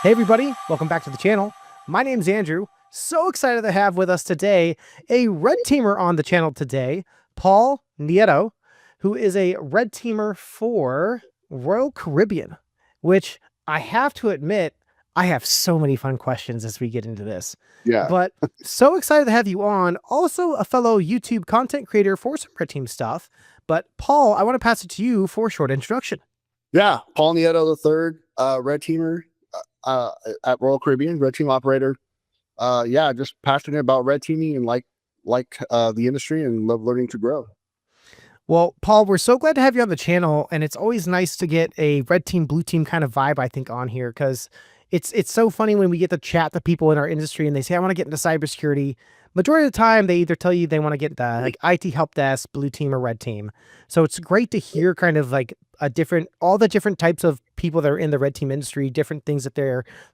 Hey everybody, welcome back to the channel. My name's Andrew. So excited to have with us today a red teamer on the channel today, Paul Nieto, who is a red teamer for Royal Caribbean, which I have to admit, I have so many fun questions as we get into this. Yeah. But so excited to have you on. Also a fellow YouTube content creator for some red team stuff. But Paul, I want to pass it to you for a short introduction. Yeah. Paul Nieto III, red teamer at Royal Caribbean, red team operator. Yeah, just passionate about red teaming and like the industry and love learning to grow. Well, Paul, we're so glad to have you on the channel, and it's always nice to get a red team, blue team kind of vibe, I think, on here, because it's so funny when we get to chat to people in our industry and they say, I want to get into cybersecurity. Majority of the time, they either tell you they want to get the like IT help desk, blue team, or red team. So it's great to hear kind of like all the different types of people that are in the red team industry, different things that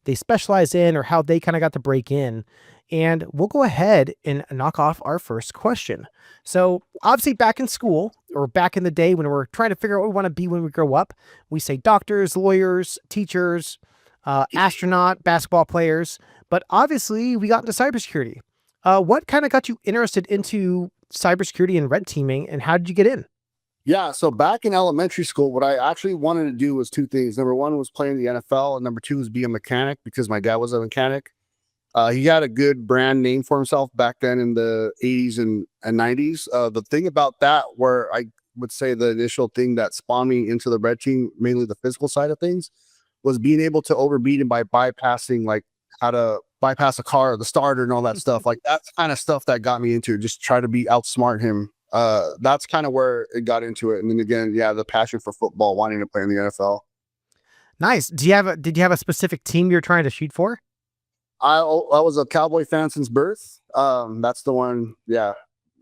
they specialize in or how they kind of got to break in. And we'll go ahead and knock off our first question. So obviously back in school or back in the day when we're trying to figure out what we want to be when we grow up, we say doctors, lawyers, teachers, astronaut, basketball players, but obviously we got into cybersecurity. What kind of got you interested into cybersecurity and red teaming, and how did you get in? Yeah. So back in elementary school, what I actually wanted to do was two things. Number one was play in the NFL, and number two was be a mechanic because my dad was a mechanic. He had a good brand name for himself back then in the 80s and 90s. The thing about that, where I would say the initial thing that spawned me into the red team, mainly the physical side of things, was being able to overbeat him by bypassing, like how to bypass a car, the starter, and all that stuff. Like that's kind of stuff that got me into it, just try to be outsmart him. That's kind of where it got into it. And then again, yeah, the passion for football, wanting to play in the NFL. Nice. Did you have a specific team you're trying to shoot for? I was a Cowboy fan since birth. That's the one. Yeah,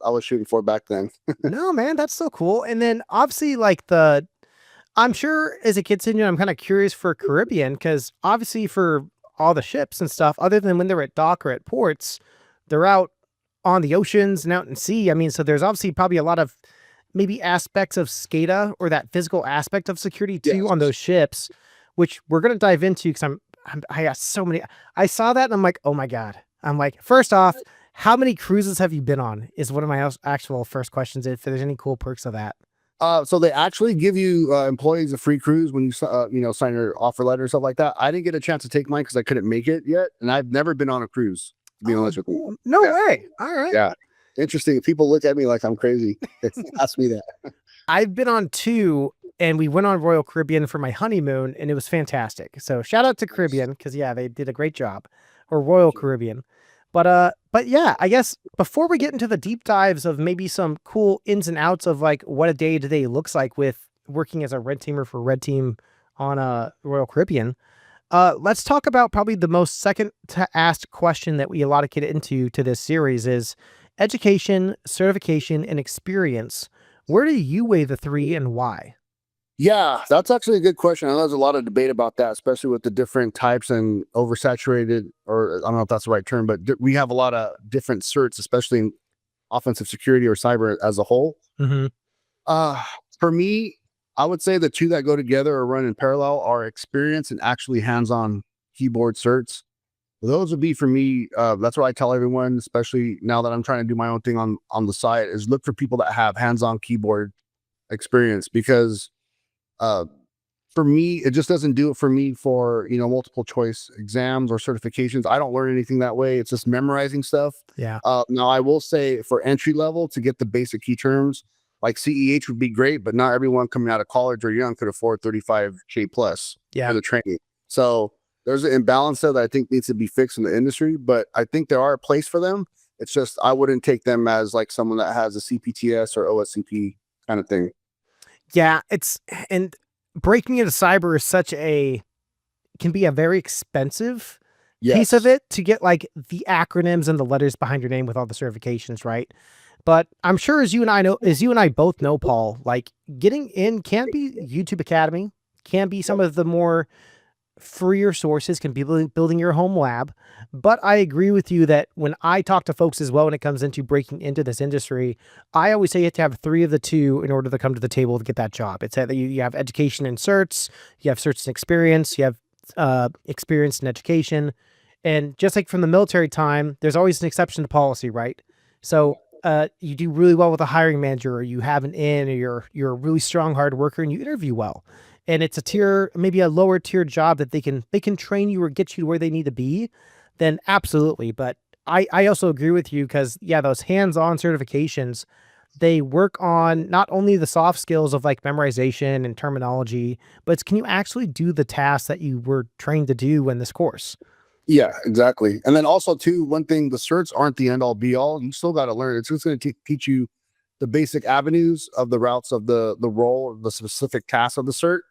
I was shooting for back then. No, man, that's so cool. And then obviously I'm sure as a kid sitting, I'm kind of curious for Caribbean because obviously for all the ships and stuff, other than when they're at dock or at ports, they're out on the oceans and out in sea. I mean, so there's obviously probably a lot of maybe aspects of SCADA or that physical aspect of security too on those ships, which we're going to dive into because I got so many. I saw that and I'm like, oh my God. I'm like, first off, how many cruises have you been on is one of my actual first questions. If there's any cool perks of that. So they actually give you employees a free cruise when you sign your offer letter and stuff like that. I didn't get a chance to take mine because I couldn't make it yet, and I've never been on a cruise. To be honest with you, no way. All right. Yeah, interesting. People look at me like I'm crazy. Ask me that. I've been on two, and we went on Royal Caribbean for my honeymoon, and it was fantastic. So shout out to Caribbean because yeah, they did a great job, or Royal Caribbean. But yeah, I guess before we get into the deep dives of maybe some cool ins and outs of like what a day-to-day looks like with working as a red teamer for Red Team on Royal Caribbean, let's talk about probably the most second to ask question that we a lot of get into to this series is education, certification, and experience. Where do you weigh the three and why? Yeah, that's actually a good question. I know there's a lot of debate about that, especially with the different types and oversaturated, or I don't know if that's the right term, but we have a lot of different certs, especially in offensive security or cyber as a whole. Mm-hmm. For me, I would say the two that go together or run in parallel are experience and actually hands-on keyboard certs. Those would be for me. That's what I tell everyone, especially now that I'm trying to do my own thing on the side, is look for people that have hands-on keyboard experience because for me, it just doesn't do it for me for, multiple choice exams or certifications. I don't learn anything that way. It's just memorizing stuff. Yeah. Now I will say for entry level to get the basic key terms, like CEH would be great, but not everyone coming out of college or young could afford 35K plus for the training. So there's an imbalance there that I think needs to be fixed in the industry, but I think there are a place for them. It's just, I wouldn't take them as like someone that has a CPTS or OSCP kind of thing. Yeah, and breaking into cyber is can be a very expensive piece of it to get like the acronyms and the letters behind your name with all the certifications, right? But I'm sure as you and I both know, Paul, like getting in can be YouTube Academy, can be some of the more freer sources, can be building your home lab. But I agree with you that when I talk to folks as well, when it comes into breaking into this industry, I always say you have to have three of the two in order to come to the table to get that job. It's that you have education and certs, you have certs and experience, you have experience in education. And just like from the military time, there's always an exception to policy, right? So you do really well with a hiring manager, or you have an in, or you're a really strong hard worker and you interview well. And it's a tier, maybe a lower tier job that they can train you or get you to where they need to be, then absolutely. But I also agree with you because yeah, those hands-on certifications, they work on not only the soft skills of like memorization and terminology, but it's can you actually do the tasks that you were trained to do in this course? Yeah, exactly. And then also too, one thing, the certs aren't the end all be all. You still got to learn. It's just going to teach you the basic avenues of the routes of the role of the specific task of the cert.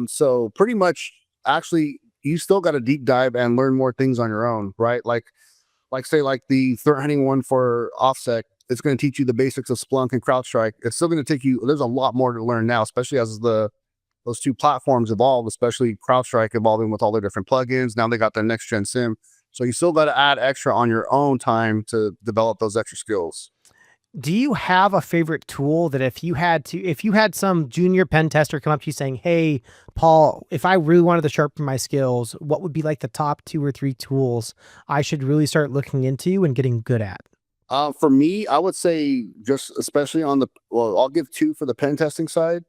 So pretty much actually you still got to deep dive and learn more things on your own, right? Like say like the threat hunting one for OffSec, it's going to teach you the basics of Splunk and CrowdStrike. It's still going to take you, there's a lot more to learn now, especially as those two platforms evolve, especially CrowdStrike evolving with all their different plugins. Now they got their next gen sim. So you still got to add extra on your own time to develop those extra skills. Do you have a favorite tool that if you had some junior pen tester come up to you saying, "Hey, Paul, if I really wanted to sharpen my skills, what would be like the top 2 or 3 tools I should really start looking into and getting good at?" For me, I would say just especially on the, well, I'll give two for the pen testing side.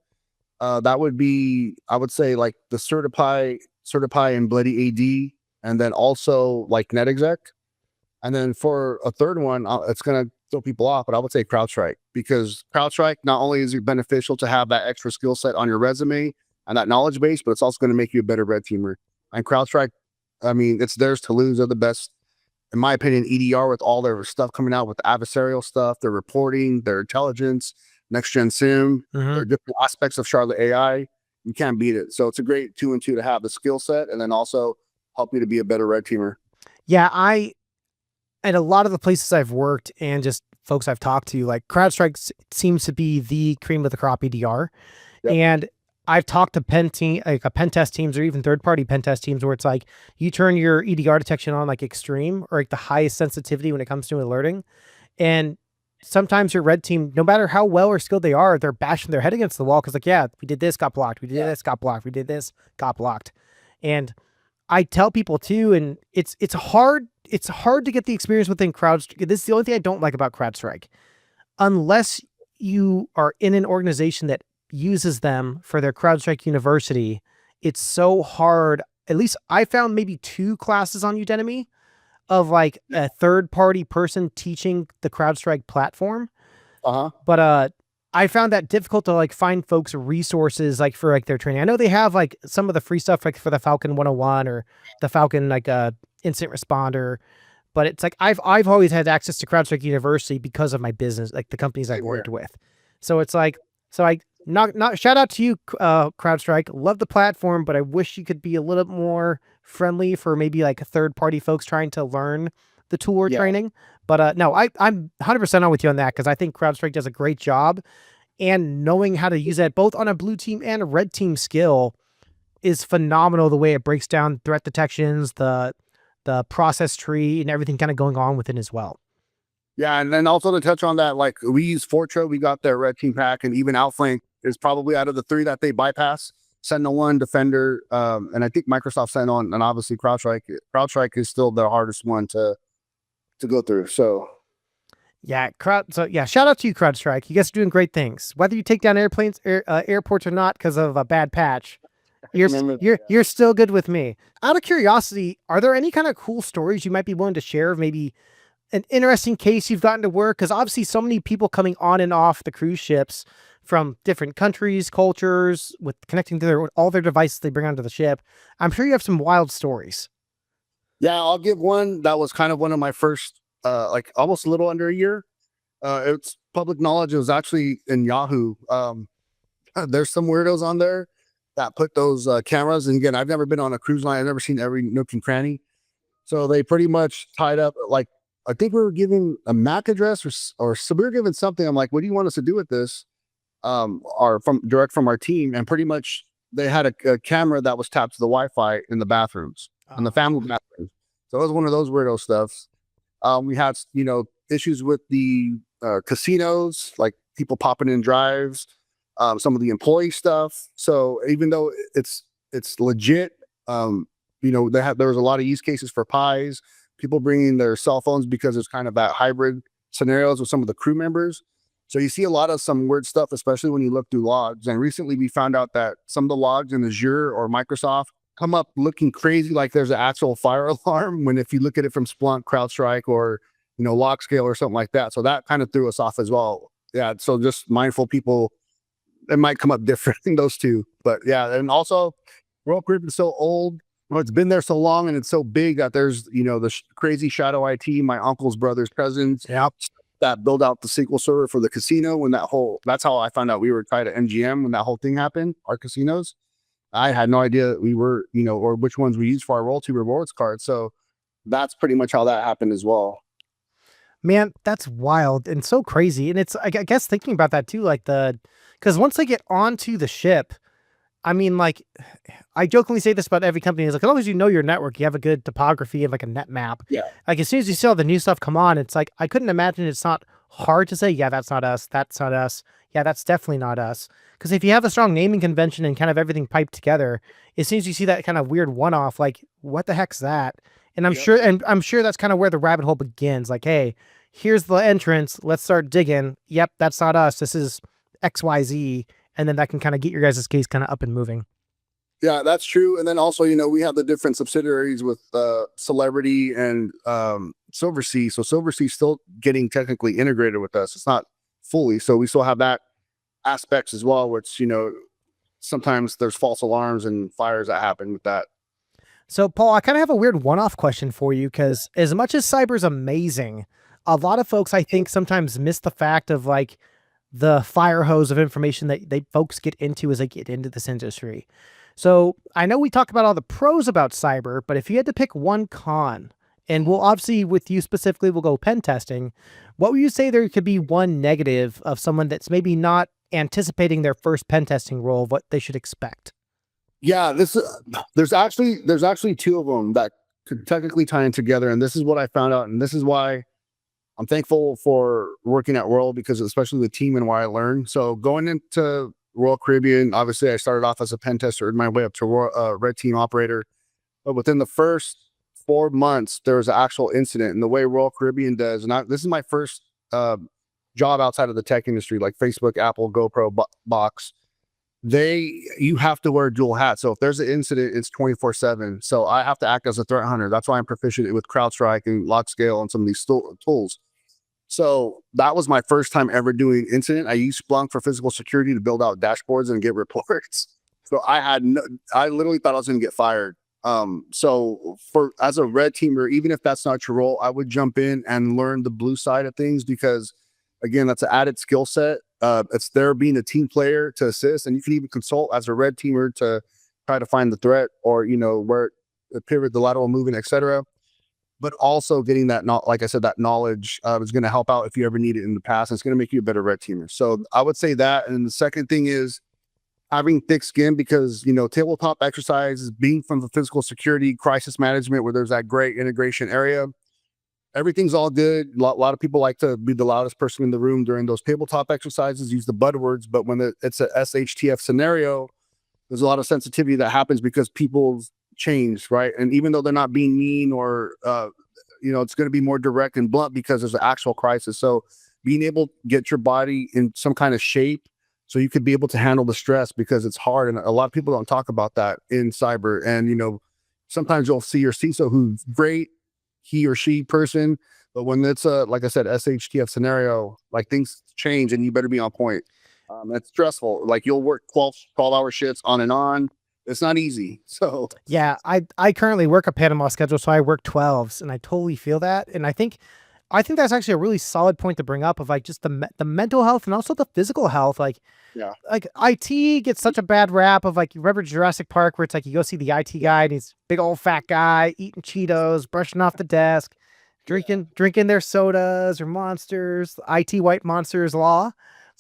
That would be, I would say like the certify and Bloody AD, and then also like NetExec. And then for a third one, it's going to throw people off, but I would say CrowdStrike, because CrowdStrike, not only is it beneficial to have that extra skill set on your resume and that knowledge base, but it's also going to make you a better red teamer. And CrowdStrike, I mean, it's theirs to lose. They're the best, in my opinion, EDR with all their stuff coming out with the adversarial stuff, their reporting, their intelligence, next gen sim, their different aspects of Charlotte AI. You can't beat it. So it's a great 2 and 2 to have the skill set and then also help you to be a better red teamer. Yeah, at a lot of the places I've worked and just folks I've talked to, like CrowdStrike seems to be the cream of the crop EDR. Yep. And I've talked to like a pen test teams or even third-party pen test teams where it's like you turn your EDR detection on like extreme or like the highest sensitivity when it comes to alerting. And sometimes your red team, no matter how well or skilled they are, they're bashing their head against the wall because like, yeah, we did this, got blocked. We did this, got blocked. We did this, got blocked. And I tell people too, and it's hard to get the experience within CrowdStrike. This is the only thing I don't like about CrowdStrike. Unless you are in an organization that uses them for their CrowdStrike University, it's so hard. At least I found maybe 2 classes on Udemy of like a third-party person teaching the CrowdStrike platform. But I found that difficult to like find folks resources like for like their training. I know they have like some of the free stuff like for the Falcon 101 or the Falcon like instant responder, but it's like I've always had access to CrowdStrike University because of my business, like the companies I've worked with. So it's like, so I not shout out to you, CrowdStrike. Love the platform, but I wish you could be a little bit more friendly for maybe like third party folks trying to learn the tool or training. But no, I'm 100% on with you on that because I think CrowdStrike does a great job, and knowing how to use that both on a blue team and a red team skill is phenomenal. The way it breaks down threat detections, the process tree, and everything kind of going on within as well. Yeah, and then also to touch on that, like we use Fortro, we got their red team pack, and even Outflank is probably out of the 3 that they bypass. Sentinel-1, Defender, and I think Microsoft Sentinel, and obviously CrowdStrike. CrowdStrike is still the hardest one to go through. So yeah, shout out to you, CrowdStrike. You guys are doing great things. Whether you take down airports or not because of a bad patch, you're still good with me. Out of curiosity, are there any kind of cool stories you might be willing to share of maybe an interesting case you've gotten to work? Because obviously so many people coming on and off the cruise ships from different countries, cultures, with connecting to all their devices they bring onto the ship. I'm sure you have some wild stories. Yeah, I'll give one that was kind of one of my first, like almost a little under a year. It's public knowledge. It was actually in Yahoo. There's some weirdos on there that put those cameras. And again, I've never been on a cruise line. I've never seen every nook and cranny. So they pretty much tied up, like, I think we were giving a MAC address or so we were given something. I'm like, what do you want us to do with this? Or direct from our team. And pretty much they had a camera that was tapped to the Wi-Fi in the bathrooms, in the family bathrooms. So it was one of those weirdo stuffs. We had, issues with the casinos, like people popping in drives, some of the employee stuff. So even though it's legit, There was a lot of use cases for pies, people bringing their cell phones because it's kind of that hybrid scenarios with some of the crew members. So you see a lot of some weird stuff, especially when you look through logs. And recently we found out that some of the logs in Azure or Microsoft come up looking crazy like there's an actual fire alarm when if you look at it from Splunk, CrowdStrike, or LogScale or something like that. So that kind of threw us off as well. Yeah, so just mindful people, it might come up different in those two. But yeah, and also Royal Caribbean is so old. Well, it's been there so long and it's so big that there's, crazy shadow IT, my uncle's brother's cousins. Yep. That build out the SQL server for the casino that's how I found out we were tied to MGM when that whole thing happened, our casinos. I had no idea that we were, or which ones we used for our royalty rewards card. So that's pretty much how that happened as well. Man, that's wild and so crazy. And it's, I guess, thinking about that too, like because once they get onto the ship, I mean, like, I jokingly say this about every company, is like, as long as you know your network, you have a good topography and like a net map. Yeah. Like, as soon as you see all the new stuff come on, it's like, I couldn't imagine it's not hard to say, yeah, that's not us. That's not us. Yeah, that's definitely not us. Because if you have a strong naming convention and kind of everything piped together, as soon as you see that kind of weird one-off, like, what the heck's that? And I'm sure that's kind of where the rabbit hole begins. Like, hey, here's the entrance. Let's start digging. Yep, that's not us. This is XYZ. And then that can kind of get your guys' case kind of up and moving. Yeah, that's true. And then also, we have the different subsidiaries with Celebrity and Silversea. So Silversea's still getting technically integrated with us. It's not fully. So we still have that aspects as well, which, sometimes there's false alarms and fires that happen with that. So, Paul, I kind of have a weird one-off question for you, because as much as cyber's amazing, a lot of folks, I think, sometimes miss the fact of like the fire hose of information that folks get into as they get into this industry. So I know we talk about all the pros about cyber, but if you had to pick one con, and we'll obviously with you specifically, we'll go pen testing, what would you say there could be one negative of someone that's maybe not anticipating their first pen testing role, what they should expect? Yeah, there's actually two of them that could technically tie in together. And this is what I found out. And this is why I'm thankful for working at Royal, because especially the team and why I learned. So going into Royal Caribbean, obviously I started off as a pen tester, and my way up to red team operator. But within the first 4 months, there was an actual incident. And the way Royal Caribbean does, and this is my first job outside of the tech industry, like Facebook, Apple, GoPro, Box. You have to wear dual hats. So if there's an incident, it's 24/7. So I have to act as a threat hunter. That's why I'm proficient with CrowdStrike and LogScale and some of these tools. So that was my first time ever doing incident. I used Splunk for physical security to build out dashboards and get reports. So I literally thought I was going to get fired. So as a red teamer, even if that's not your role, I would jump in and learn the blue side of things, because again, that's an added skill set. It's there being a team player to assist, and you can even consult as a red teamer to try to find the threat, or where the pivot, the lateral movement, etc. But also getting that, like I said, that knowledge is going to help out if you ever need it in the past. And it's going to make you a better red teamer. So I would say that. And the second thing is having thick skin, because tabletop exercises, being from the physical security crisis management, where there's that great integration area, everything's all good. A lot of people like to be the loudest person in the room during those tabletop exercises, use the buzzwords. But when it's a SHTF scenario, there's a lot of sensitivity that happens because people's change, right? And even though they're not being mean or it's going to be more direct and blunt because there's an actual crisis. So being able to get your body in some kind of shape so you could be able to handle the stress, because it's hard, and a lot of people don't talk about that in cyber. And sometimes you'll see your CISO who's great, he or she person, but when it's like I said, SHTF scenario, like things change and you better be on point. It's stressful. Like you'll work 12-hour shifts on and on. It's not easy. So yeah, I currently work a Panama schedule, so I work 12s, and I totally feel that. And I think that's actually a really solid point to bring up, of like just the mental health and also the physical health. Like, yeah, like IT gets such a bad rap of like, you remember Jurassic Park, where it's like you go see the IT guy and he's big old fat guy eating Cheetos, brushing off the desk, drinking their sodas or monsters, IT white monsters law.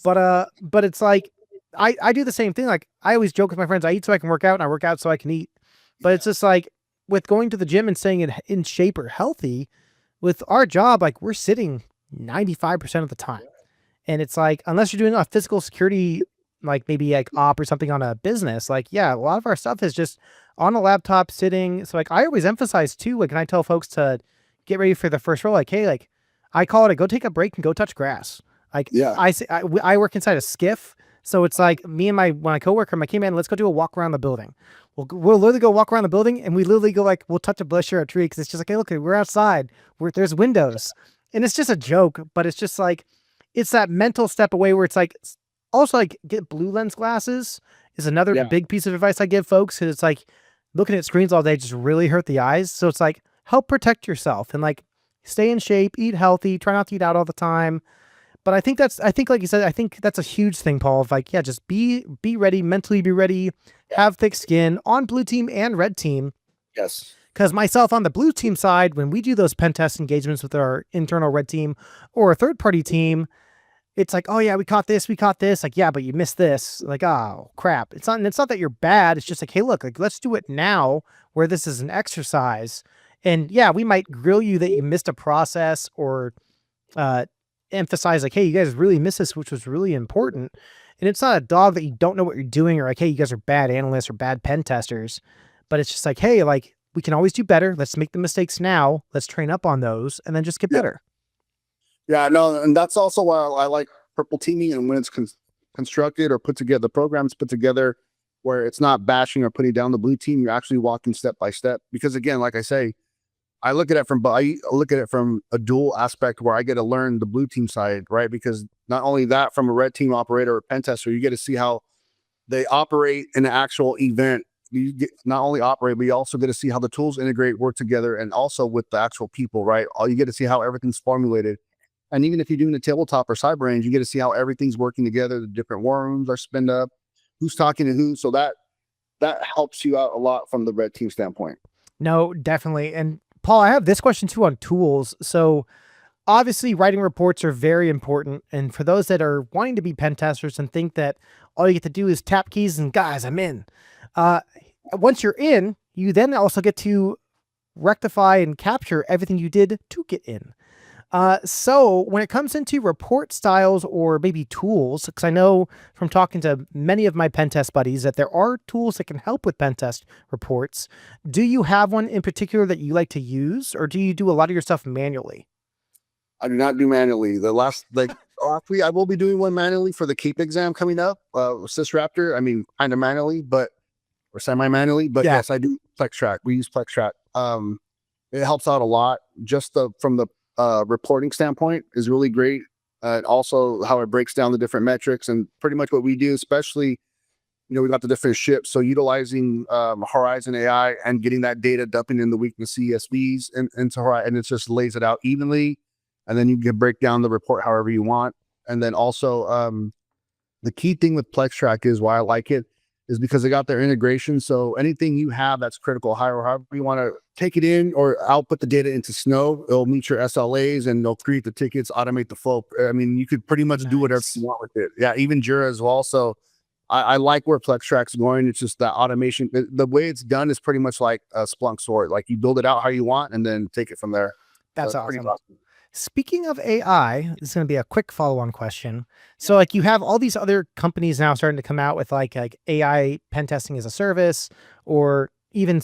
But it's like, I do the same thing. Like I always joke with my friends, I eat so I can work out, and I work out so I can eat. But it's just like with going to the gym and staying in shape or healthy, with our job, like we're sitting 95% of the time. And it's like, unless you're doing a physical security like maybe like op or something on a business. Like, yeah, a lot of our stuff is just on a laptop sitting. So like I always emphasize too, like, when I tell folks to get ready for the first roll, like, hey, like I call it a go take a break and go touch grass. Like Yeah. I work inside a skiff. So it's like me and my coworker, my key man, let's go do a walk around the building. We'll literally go walk around the building and we literally go like, we'll touch a bush or a tree. Cause it's just like, hey, look, we're outside there's windows and it's just a joke, but it's just like, it's that mental step away where it's like, also like get blue lens glasses is another Yeah. big piece of advice I give folks. Cause it's like looking at screens all day just really hurt the eyes. So it's like, help protect yourself and like stay in shape, eat healthy, try not to eat out all the time. But I think like you said, I think that's a huge thing, Paul, of like, yeah, just be ready, mentally be ready, have thick skin on blue team and red team. Yes. Because myself on the blue team side, when we do those pen test engagements with our internal red team or a third party team, it's like, oh yeah, we caught this. Like, yeah, but you missed this. Like, oh crap. It's not that you're bad. It's just like, hey, look, like, let's do it now where this is an exercise. And yeah, we might grill you that you missed a process or, emphasize like, hey, you guys really missed this, which was really important. And it's not a dog that you don't know what you're doing or like, hey, you guys are bad analysts or bad pen testers, but it's just like, hey, like we can always do better. Let's make the mistakes now. Let's train up on those and then just get better. Yeah, no, and that's also why I like purple teaming, and when it's constructed or put together, the program's put together where it's not bashing or putting down the blue team. You're actually walking step by step. Because again, like I say, I look at it from a dual aspect where I get to learn the blue team side, right? Because not only that, from a red team operator or pen tester, you get to see how they operate in an actual event. You get not only operate, but you also get to see how the tools integrate, work together, and also with the actual people, right? All you get to see how everything's formulated. And even if you're doing the tabletop or cyber range, you get to see how everything's working together. The different war rooms are spinned up, who's talking to who. So that helps you out a lot from the red team standpoint. No, definitely. And Paul, I have this question too on tools. So obviously writing reports are very important. And for those that are wanting to be pen testers and think that all you get to do is tap keys and guys, I'm in. Once you're in, you then also get to rectify and capture everything you did to get in. So when it comes into report styles or maybe tools, because I know from talking to many of my pen test buddies that there are tools that can help with pen test reports. Do you have one in particular that you like to use, or do you do a lot of your stuff manually? I do not do manually. Last week, I will be doing one manually for the CAPE exam coming up. Sysraptor, I mean, kind of manually, or semi-manually, but Yeah. yes, I do PlexTrack. We use PlexTrack. It helps out a lot. Just from the reporting standpoint is really great. Also how it breaks down the different metrics and pretty much what we do, especially, we got the different ships. So utilizing Horizon AI and getting that data, dumping in the weakness CSVs into Horizon, and it just lays it out evenly. And then you can break down the report however you want. And then also the key thing with PlexTrack is why I like it is because they got their integration. So anything you have that's critical, however you want to take it in or output the data into Snow, it'll meet your SLAs and they'll create the tickets, automate the flow. I mean, you could pretty much do whatever you want with it. Yeah, even Jira as well. So I like where PlexTrack's going. It's just that automation. The way it's done is pretty much like a Splunk sword. Like you build it out how you want and then take it from there. That's So awesome. Speaking of AI, this is going to be a quick follow-on question. So like you have all these other companies now starting to come out with like AI pen testing as a service, or even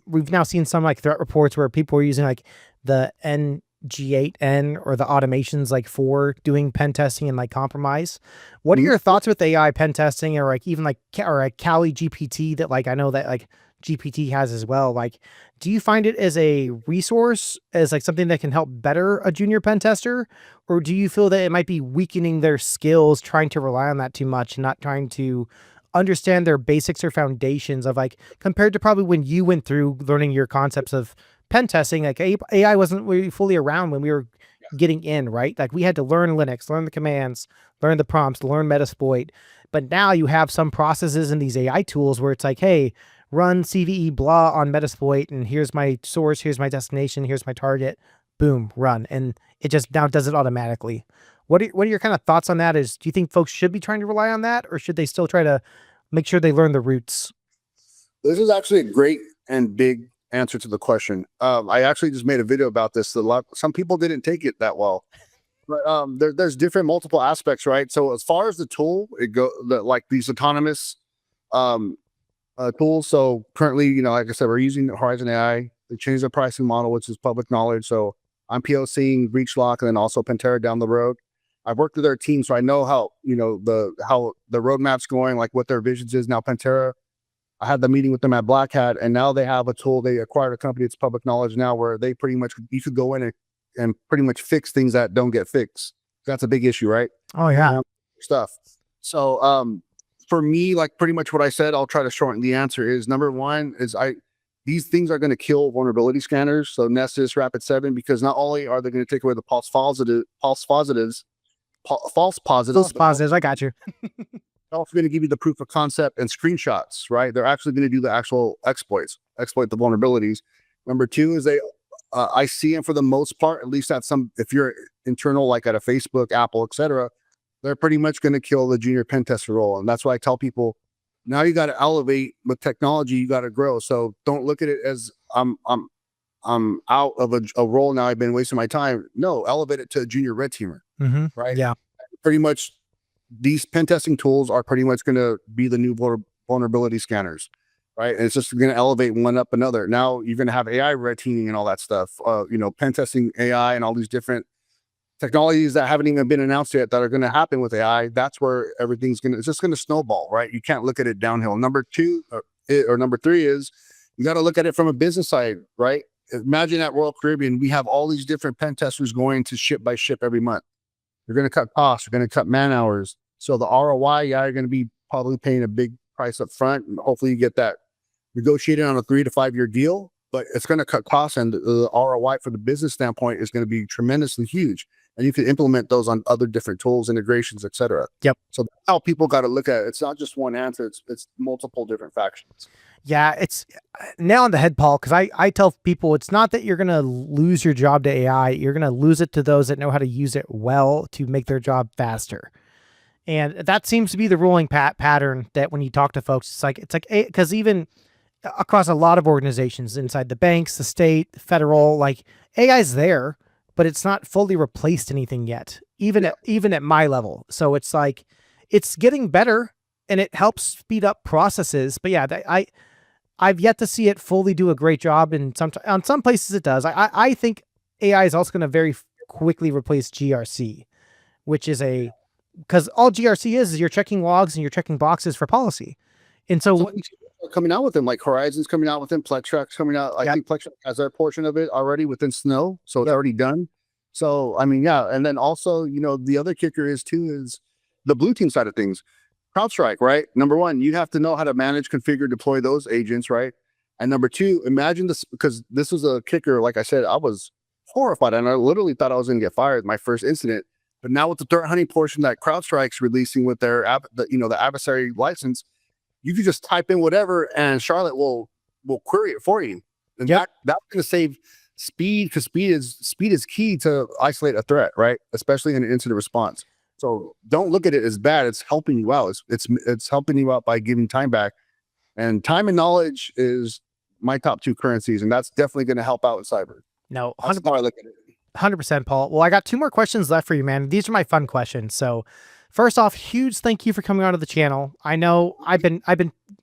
we've now seen some like threat reports where people are using like the NG8N or the automations like for doing pen testing and like compromise. What are your thoughts with AI pen testing, or like even like Kali GPT that like I know that like GPT has as well? Like, do you find it as a resource, as like something that can help better a junior pen tester? Or do you feel that it might be weakening their skills, trying to rely on that too much and not trying to understand their basics or foundations of like, compared to probably when you went through learning your concepts of pen testing, like AI wasn't really fully around when we were getting in, right? Like we had to learn Linux, learn the commands, learn the prompts, learn Metasploit. But now you have some processes in these AI tools where it's like, hey, run CVE blah on Metasploit, and here's my source, here's my destination, here's my target, boom, run. And it just now does it automatically. What are your kind of thoughts on that? Do you think folks should be trying to rely on that, or should they still try to make sure they learn the roots? This is actually a great and big answer to the question. I actually just made a video about this. Some people didn't take it that well. But there's different multiple aspects, right? So as far as the tool, like these autonomous um tools. So currently, like I said, we're using Horizon AI. They changed their pricing model, which is public knowledge. So I'm POCing Breachlock and then also Pentera down the road. I've worked with their team, so I know how how the roadmap's going, like what their visions is. Now Pentera, I had the meeting with them at Black Hat, and now they have a tool. They acquired a company. It's public knowledge now, where they pretty much you could go in and pretty much fix things that don't get fixed. That's a big issue, right? Oh yeah. Stuff. So for me, like pretty much what I said, I'll try to shorten the answer is number one is these things are going to kill vulnerability scanners. So Nessus, Rapid7, because not only are they going to take away the false positives, I got you. they're also going to give you the proof of concept and screenshots, right? They're actually going to do the actual exploit the vulnerabilities. Number two is I see them for the most part, at least at if you're internal, like at a Facebook, Apple, etc., they're pretty much going to kill the junior pen tester role. And that's why I tell people, now you got to elevate with technology, you got to grow. So don't look at it as I'm out of a role now, I've been wasting my time. No, elevate it to a junior red teamer, right? Yeah. Pretty much these pen testing tools are pretty much going to be the new vulnerability scanners, right? And it's just going to elevate one up another. Now you're going to have AI red teaming and all that stuff, pen testing AI and all these different technologies that haven't even been announced yet that are going to happen with AI. That's where it's just going to snowball, right? You can't look at it downhill. Number two or number three is you got to look at it from a business side, right? Imagine at Royal Caribbean, we have all these different pen testers going to ship by ship every month. You're going to cut costs. You're going to cut man hours. So the ROI, you're going to be probably paying a big price up front. And hopefully you get that negotiated on a 3 to 5 year deal, but it's going to cut costs, and the ROI for the business standpoint is going to be tremendously huge. And you can implement those on other different tools, integrations, etc. Yep. So that's how people got to look at it. It's not just one answer. It's multiple different factions. Yeah, it's nail on the head, Paul, because I tell people it's not that you're going to lose your job to AI. You're going to lose it to those that know how to use it well to make their job faster. And that seems to be the ruling pattern that when you talk to folks, it's like, because even across a lot of organizations inside the banks, the state, the federal, like AI is there, but it's not fully replaced anything yet, even at my level. So it's like, it's getting better and it helps speed up processes. But yeah, I've yet to see it fully do a great job. And on some places it does. I think AI is also going to very quickly replace GRC, which is because all GRC is you're checking logs and you're checking boxes for policy. And so coming out with them, like Horizon's coming out with them, Plextrack's coming out. I think Plextrack has their portion of it already within Snow, so it's already done. So I mean, yeah, and then also, the other kicker is the blue team side of things. CrowdStrike, right? Number one, you have to know how to manage, configure, deploy those agents, right? And number two, imagine this, because this was a kicker. Like I said, I was horrified, and I literally thought I was going to get fired. My first incident, but now with the threat hunting portion that CrowdStrike's releasing with their the adversary license, you can just type in whatever, and Charlotte will query it for you. And that's going to save speed, because speed is key to isolate a threat, right? Especially in an incident response. So don't look at it as bad. It's helping you out. It's helping you out by giving time back, and time and knowledge is my top two currencies, and that's definitely going to help out in cyber. No, 100%. That's how I look at it. 100%, Paul. Well, I got 2 more questions left for you, man. These are my fun questions. So first off, huge thank you for coming onto the channel. I know I've been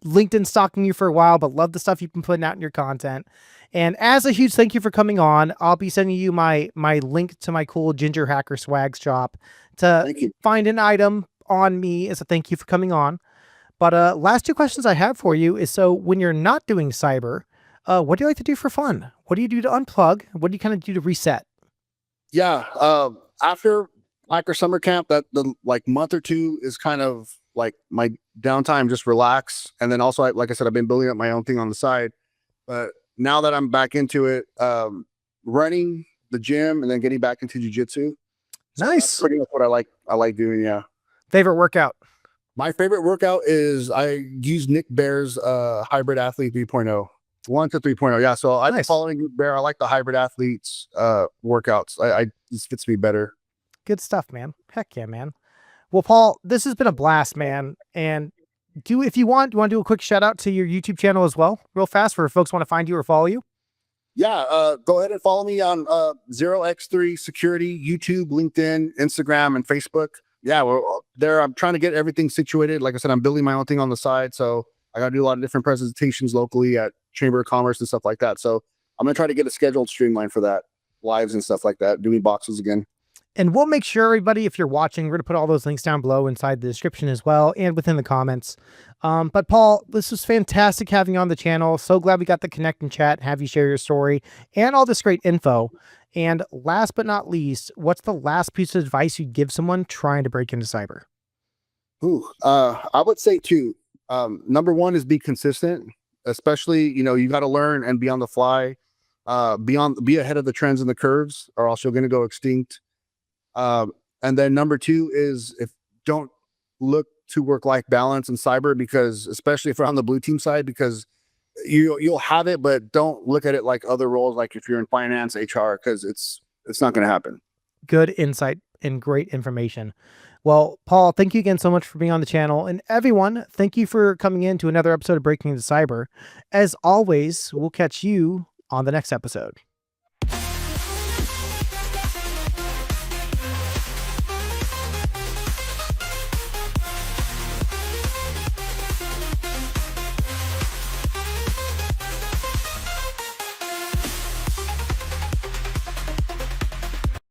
LinkedIn stalking you for a while, but love the stuff you've been putting out in your content. And as a huge thank you for coming on, I'll be sending you my link to my cool GingerHacker swag shop to find an item on me as a thank you for coming on. But last 2 questions I have for you is, so when you're not doing cyber, what do you like to do for fun? What do you do to unplug? What do you kind of do to reset? Yeah. After Hacker Summer Camp, that the month or 2 is kind of like my downtime, just relax. And then also, like I said, I've been building up my own thing on the side. But now that I'm back into it, running, the gym, and then getting back into jiu-jitsu. So nice. That's pretty much what I like doing. Yeah. Favorite workout? My favorite workout is I use Nick Bear's Hybrid Athlete 3.0. 1 to 3.0. Yeah. So I've been following Nick Bear. I like the Hybrid Athletes workouts. This fits me better. Good stuff, man. Heck yeah, man. Well, Paul, this has been a blast, man. And if you want to do a quick shout out to your YouTube channel as well, real fast, for folks want to find you or follow you? Yeah, go ahead and follow me on 0x3 Security, YouTube, LinkedIn, Instagram, and Facebook. Yeah, we're there. I'm trying to get everything situated. Like I said, I'm building my own thing on the side. So I got to do a lot of different presentations locally at Chamber of Commerce and stuff like that. So I'm going to try to get a scheduled streamline for that, lives and stuff like that, doing boxes again. And we'll make sure, everybody, if you're watching, we're going to put all those links down below inside the description as well and within the comments. But Paul, this was fantastic having you on the channel. So glad we got to connect and chat, have you share your story and all this great info. And last but not least, what's the last piece of advice you'd give someone trying to break into cyber? I would say two. Number one is be consistent, especially, you got to learn and be on the fly, be ahead of the trends and the curves, or else you're going to go extinct. And then number two is don't look to work-life balance in cyber, because especially if you're on the blue team side, because you'll have it, but don't look at it like other roles. Like if you're in finance, HR, because it's not going to happen. Good insight and great information. Well, Paul, thank you again so much for being on the channel. And everyone, thank you for coming in to another episode of Breaking into Cyber. As always, we'll catch you on the next episode.